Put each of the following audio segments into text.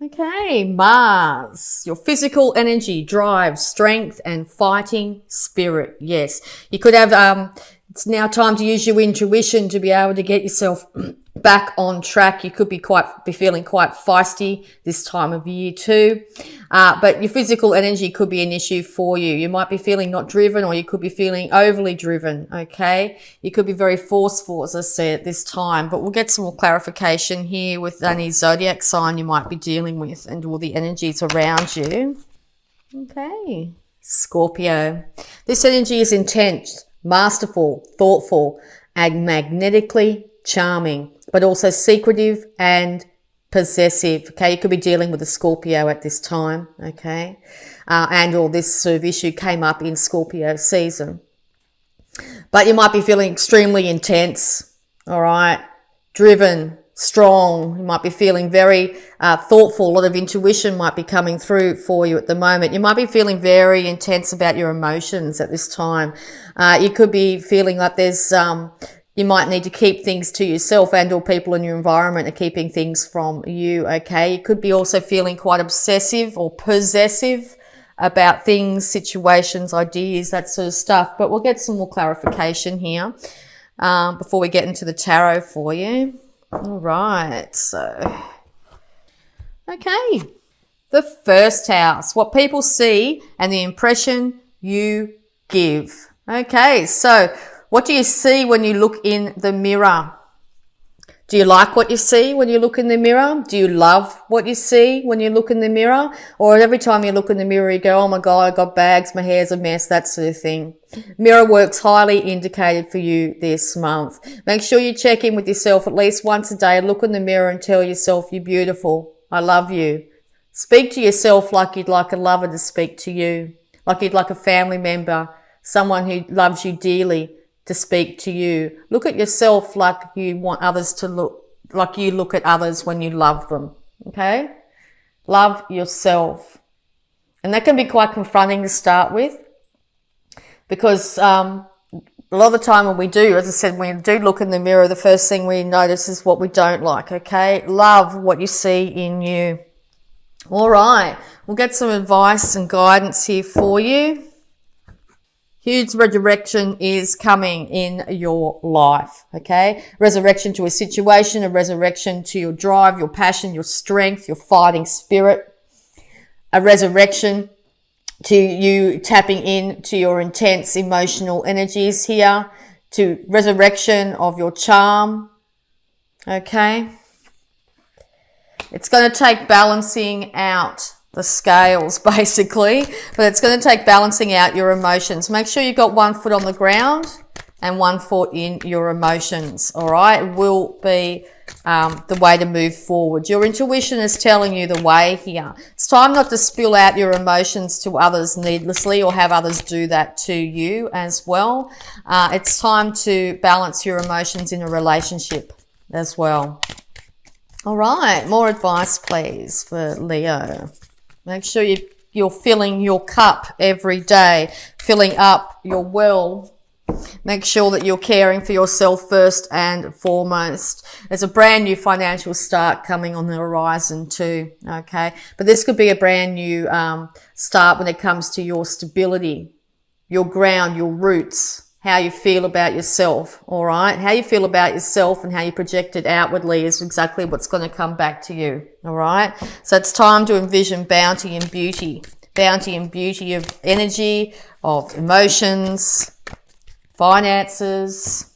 Okay, Mars, your physical energy, drive, strength, and fighting spirit. Yes, you could have, it's now time to use your intuition to be able to get yourself back on track. You could be feeling quite feisty this time of year too. But your physical energy could be an issue for you. You might be feeling not driven, or you could be feeling overly driven. Okay. You could be very forceful, as I said, at this time, but we'll get some more clarification here with any zodiac sign you might be dealing with and all the energies around you. Okay. Scorpio. This energy is intense, masterful, thoughtful, and magnetically charming, but also secretive and possessive. Okay, you could be dealing with a Scorpio at this time. Okay, and or this sort of issue came up in Scorpio season, but you might be feeling extremely intense. All right, driven, strong. You might be feeling very thoughtful. A lot of intuition might be coming through for you at the moment. You might be feeling very intense about your emotions at this time. You could be feeling like there's you might need to keep things to yourself, and or people in your environment are keeping things from you. Okay. You could be also feeling quite obsessive or possessive about things, situations, ideas, that sort of stuff. But we'll get some more clarification here before we get into the tarot for you. All right. So, okay. The first house, what people see and the impression you give. Okay. So, what do you see when you look in the mirror? Do you like what you see when you look in the mirror? Do you love what you see when you look in the mirror? Or every time you look in the mirror, you go, oh my God, I got bags, my hair's a mess, that sort of thing. Mirror work's highly indicated for you this month. Make sure you check in with yourself at least once a day. Look in the mirror and tell yourself you're beautiful. I love you. Speak to yourself like you'd like a lover to speak to you, like you'd like a family member, someone who loves you dearly to speak to you. Look at yourself like you want others to look, like you look at others when you love them. Okay? Love yourself. And that can be quite confronting to start with, because a lot of the time when we do, as I said, when we do look in the mirror, the first thing we notice is what we don't like. Okay? Love what you see in you. All right. We'll get some advice and guidance here for you. Huge resurrection is coming in your life, okay? Resurrection to a situation, a resurrection to your drive, your passion, your strength, your fighting spirit. A resurrection to you tapping into your intense emotional energies here. To resurrection of your charm, okay? It's going to take balancing out the scales, basically, but it's going to take balancing out your emotions. Make sure you've got 1 foot on the ground and 1 foot in your emotions. All right, it will be the way to move forward. Your intuition is telling you the way here. It's time not to spill out your emotions to others needlessly, or have others do that to you as well. It's time to balance your emotions in a relationship as well. All right, more advice, please, for Leo. Make sure you're filling your cup every day, filling up your well. Make sure that you're caring for yourself first and foremost. There's a brand new financial start coming on the horizon too, okay? But this could be a brand new start when it comes to your stability, your ground, your roots, how you feel about yourself, all right? How you feel about yourself and how you project it outwardly is exactly what's going to come back to you, all right? So it's time to envision bounty and beauty of energy, of emotions, finances.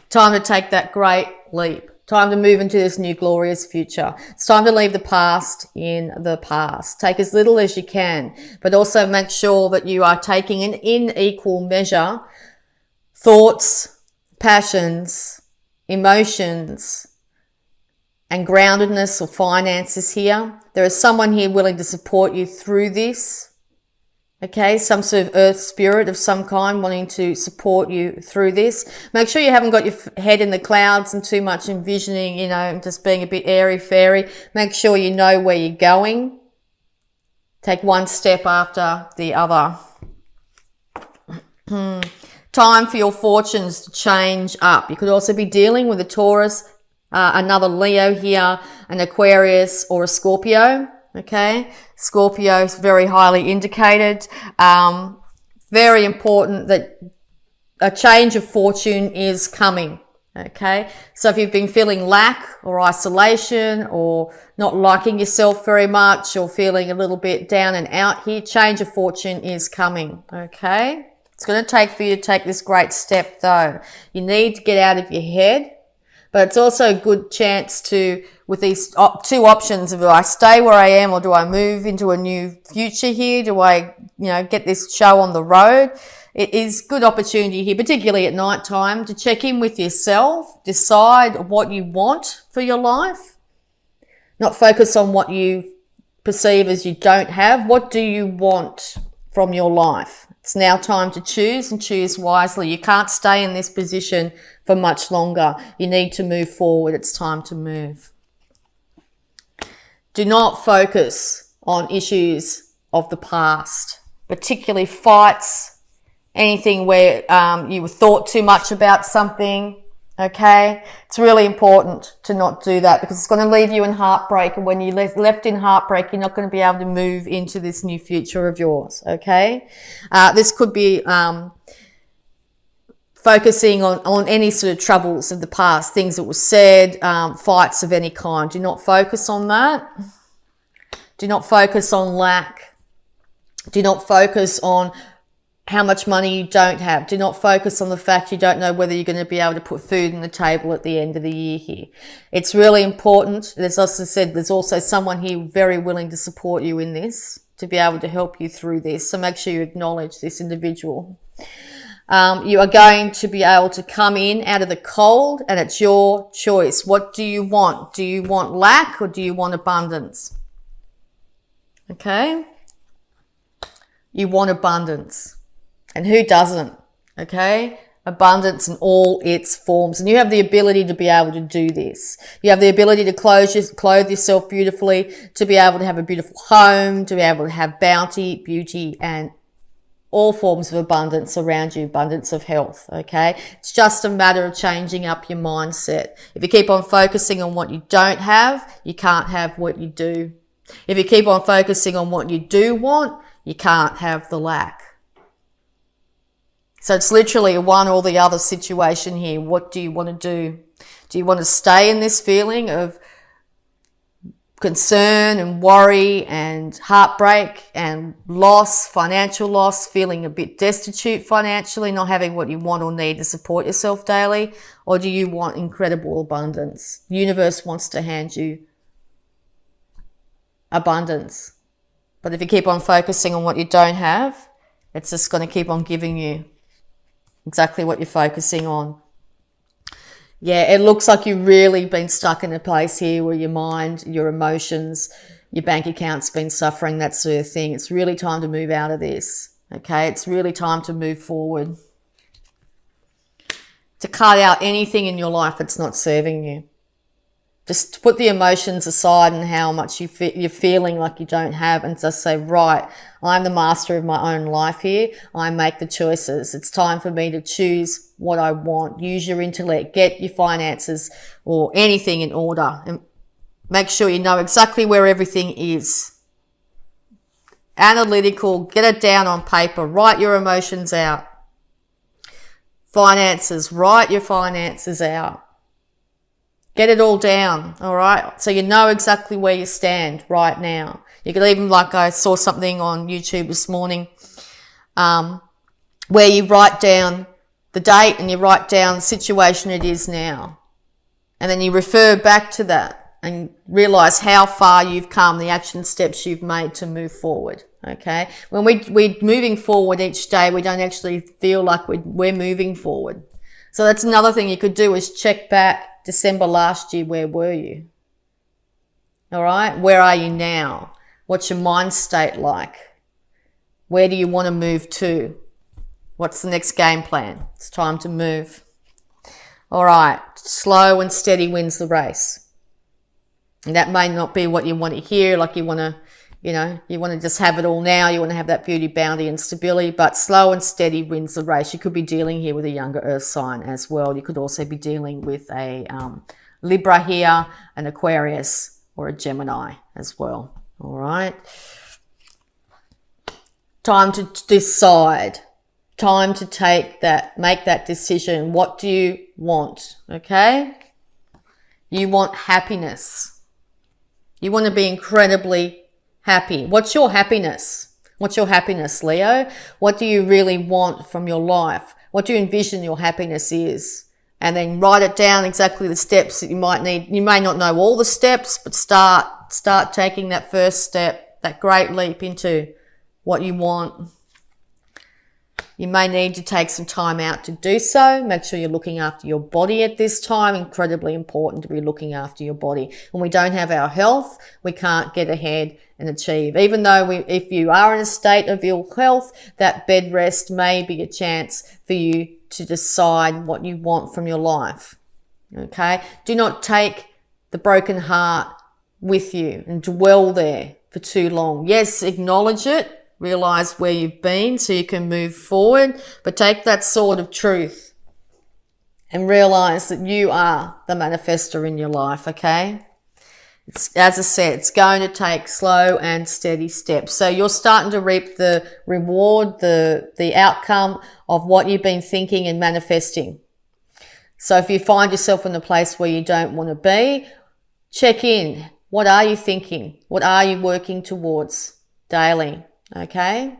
Time to take that great leap. Time to move into this new glorious future. It's time to leave the past in the past. Take as little as you can, but also make sure that you are taking in equal measure thoughts, passions, emotions, and groundedness or finances here. There is someone here willing to support you through this. Okay, some sort of earth spirit of some kind wanting to support you through this. Make sure you haven't got your head in the clouds and too much envisioning, just being a bit airy-fairy. Make sure you know where you're going. Take one step after the other. Time for your fortunes to change up. You could also be dealing with a Taurus, another Leo here, an Aquarius or a Scorpio. Okay, Scorpio is very highly indicated. Very important that a change of fortune is coming. Okay, so if you've been feeling lack or isolation or not liking yourself very much or feeling a little bit down and out here, change of fortune is coming. Okay, it's going to take for you to take this great step though. You need to get out of your head, but it's also a good chance to, with these two options of, do I stay where I am or do I move into a new future here? Do I, get this show on the road? It is good opportunity here, particularly at night time, to check in with yourself, decide what you want for your life, not focus on what you perceive as you don't have. What do you want from your life? It's now time to choose and choose wisely. You can't stay in this position for much longer. You need to move forward. It's time to move. Do not focus on issues of the past, particularly fights, anything where you were thought too much about something. Okay, it's really important to not do that because it's going to leave you in heartbreak, and when you're left in heartbreak, you're not going to be able to move into this new future of yours. Okay, this could be focusing on any sort of troubles of the past, things that were said, fights of any kind. Do not focus on that. Do not focus on lack. Do not focus on how much money you don't have. Do not focus on the fact you don't know whether you're going to be able to put food on the table at the end of the year here. It's really important. As I said, there's also someone here very willing to support you in this, to be able to help you through this. So make sure you acknowledge this individual. You are going to be able to come in out of the cold, and it's your choice. What do you want? Do you want lack or do you want abundance? Okay? You want abundance. And who doesn't? Okay? Abundance in all its forms. And you have the ability to be able to do this. You have the ability to clothe yourself beautifully, to be able to have a beautiful home, to be able to have bounty, beauty, and all forms of abundance around you, abundance of health. Okay? It's just a matter of changing up your mindset. If you keep on focusing on what you don't have, you can't have what you do. If you keep on focusing on what you do want, you can't have the lack. So it's literally a one or the other situation here. What do you want to do? Do you want to stay in this feeling of concern and worry and heartbreak and loss, financial loss, feeling a bit destitute financially, not having what you want or need to support yourself daily? Or do you want incredible abundance? The universe wants to hand you abundance. But if you keep on focusing on what you don't have, it's just going to keep on giving you exactly what you're focusing on. Yeah, it looks like you've really been stuck in a place here where your mind, your emotions, your bank account's been suffering, that sort of thing. It's really time to move out of this. Okay, it's really time to move forward. To cut out anything in your life that's not serving you. Just put the emotions aside and how much you're feeling like you don't have, and just say, right, I'm the master of my own life here. I make the choices. It's time for me to choose what I want. Use your intellect. Get your finances or anything in order. And make sure you know exactly where everything is. Analytical. Get it down on paper. Write your emotions out. Finances. Write your finances out. Get it all down, all right? So you know exactly where you stand right now. You could even, like I saw something on YouTube this morning, where you write down the date and you write down the situation it is now. And then you refer back to that and realize how far you've come, the action steps you've made to move forward, okay? When we're moving forward each day, we don't actually feel like we're moving forward. So that's another thing you could do, is check back December last year. Where were you? All right. Where are you now? What's your mind state like? Where do you want to move to? What's the next game plan? It's time to move. All right. Slow and steady wins the race. And that may not be what you want to hear. Like you want to, you want to just have it all now. You want to have that beauty, bounty and stability, but slow and steady wins the race. You could be dealing here with a younger earth sign as well. You could also be dealing with a Libra here, an Aquarius or a Gemini as well. All right. Time to decide. Time to make that decision. What do you want? Okay. You want happiness. You want to be incredibly happy. What's your happiness? What's your happiness, Leo? What do you really want from your life? What do you envision your happiness is? And then write it down, exactly the steps that you might need. You may not know all the steps, but start taking that first step, that great leap into what you want. You may need to take some time out to do so. Make sure you're looking after your body at this time. Incredibly important to be looking after your body. When we don't have our health, we can't get ahead and achieve. Even though if you are in a state of ill health, that bed rest may be a chance for you to decide what you want from your life. Okay? Do not take the broken heart with you and dwell there for too long. Yes, acknowledge it. Realize where you've been so you can move forward, but take that sword of truth and realize that you are the manifestor in your life, okay? It's, as I said, it's going to take slow and steady steps. So you're starting to reap the reward, the outcome of what you've been thinking and manifesting. So if you find yourself in a place where you don't want to be, check in. What are you thinking? What are you working towards daily? Okay?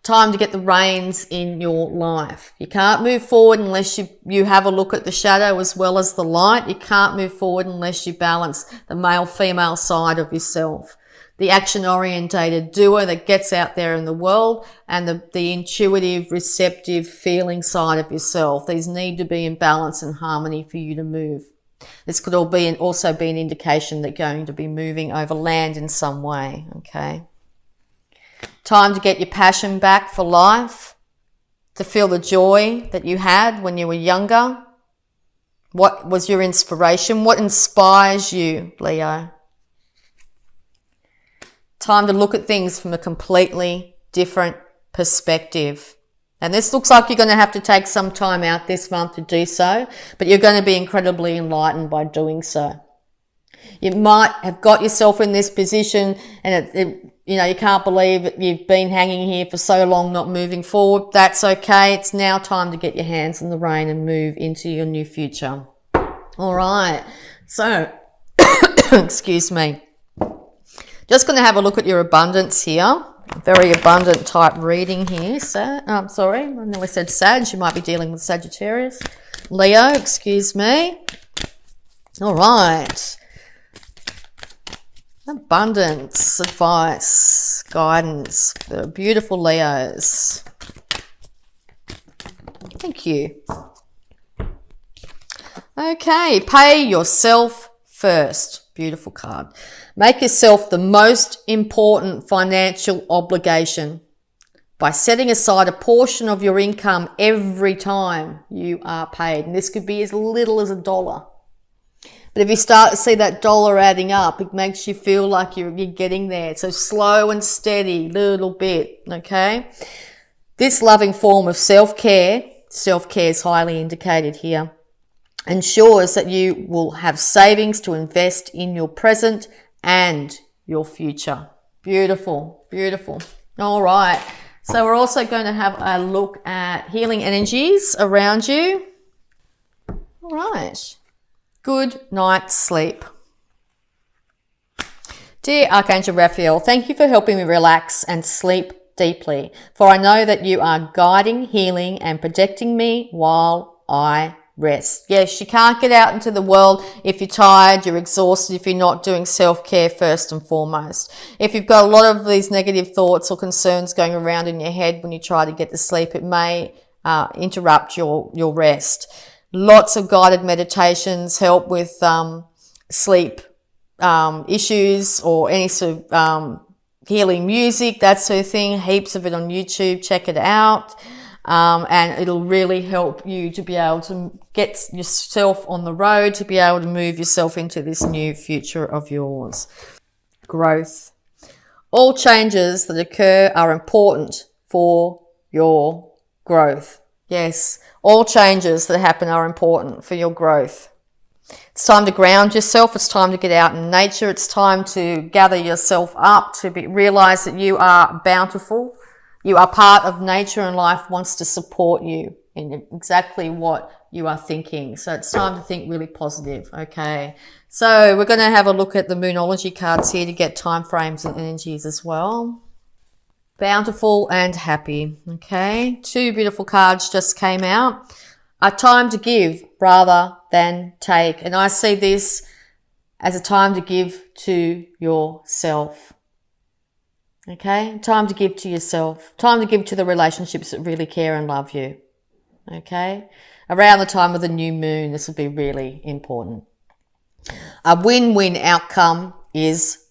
Time to get the reins in your life. You can't move forward unless you have a look at the shadow as well as the light. You can't move forward unless you balance the male-female side of yourself. The action-orientated doer that gets out there in the world and the intuitive, receptive, feeling side of yourself. These need to be in balance and harmony for you to move. This could also be an indication that you're going to be moving over land in some way, okay? Time to get your passion back for life, to feel the joy that you had when you were younger. What was your inspiration? What inspires you, Leo? Time to look at things from a completely different perspective. And this looks like you're going to have to take some time out this month to do so, but you're going to be incredibly enlightened by doing so. You might have got yourself in this position and you can't believe that you've been hanging here for so long not moving forward. That's okay. It's now time to get your hands in the rain and move into your new future. All right. So, excuse me. Just going to have a look at your abundance here. Very abundant type reading here. Sorry, I nearly said Sag. You might be dealing with Sagittarius. Leo, excuse me. All right. Abundance, advice, guidance for beautiful Leos. Thank you. Okay, pay yourself first. Beautiful card. Make yourself the most important financial obligation by setting aside a portion of your income every time you are paid. And this could be as little as $1. But if you start to see that dollar adding up, it makes you feel like you're getting there. So slow and steady, little bit, okay? This loving form of self-care is highly indicated here, ensures that you will have savings to invest in your present and your future. Beautiful, beautiful. All right. So we're also going to have a look at healing energies around you. All right. Good night's sleep. Dear Archangel Raphael, thank you for helping me relax and sleep deeply, for I know that you are guiding, healing, and protecting me while I rest. Yes, you can't get out into the world if you're tired, you're exhausted, if you're not doing self-care first and foremost. If you've got a lot of these negative thoughts or concerns going around in your head when you try to get to sleep, it may interrupt your rest. Lots of guided meditations help with sleep issues or any sort of healing music, that sort of thing. Heaps of it on YouTube. Check it out. And it'll really help you to be able to get yourself on the road, to be able to move yourself into this new future of yours. Growth. All changes that occur are important for your growth. Yes, all changes that happen are important for your growth. It's time to ground yourself. It's time to get out in nature. It's time to gather yourself up, to realize that you are bountiful. You are part of nature, and life wants to support you in exactly what you are thinking. So it's time to think really positive. Okay. So we're going to have a look at the Moonology cards here to get time frames and energies as well. Bountiful and happy. Okay. 2 beautiful cards just came out. A time to give rather than take. And I see this as a time to give to yourself. Okay. Time to give to yourself. Time to give to the relationships that really care and love you. Okay. Around the time of the new moon, this will be really important. A win-win outcome is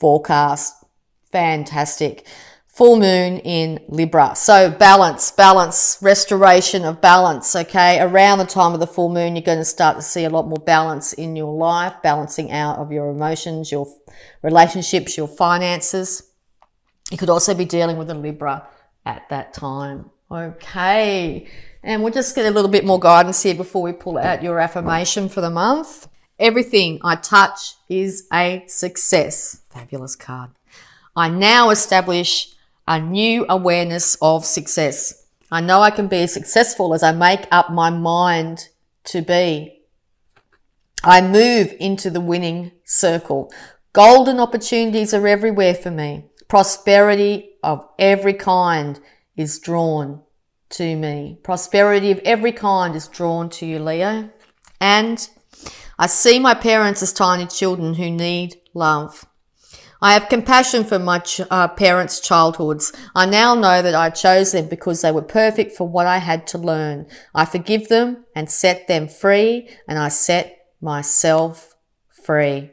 forecast. Fantastic. Full moon in Libra. So balance, restoration of balance, okay? Around the time of the full moon, you're going to start to see a lot more balance in your life, balancing out of your emotions, your relationships, your finances. You could also be dealing with a Libra at that time. Okay. And we'll just get a little bit more guidance here before we pull out your affirmation for the month. Everything I touch is a success. Fabulous card. I now establish a new awareness of success. I know I can be as successful as I make up my mind to be. I move into the winning circle. Golden opportunities are everywhere for me. Prosperity of every kind is drawn to me. Prosperity of every kind is drawn to you, Leo. And I see my parents as tiny children who need love. I have compassion for my parents' childhoods. I now know that I chose them because they were perfect for what I had to learn. I forgive them and set them free, and I set myself free.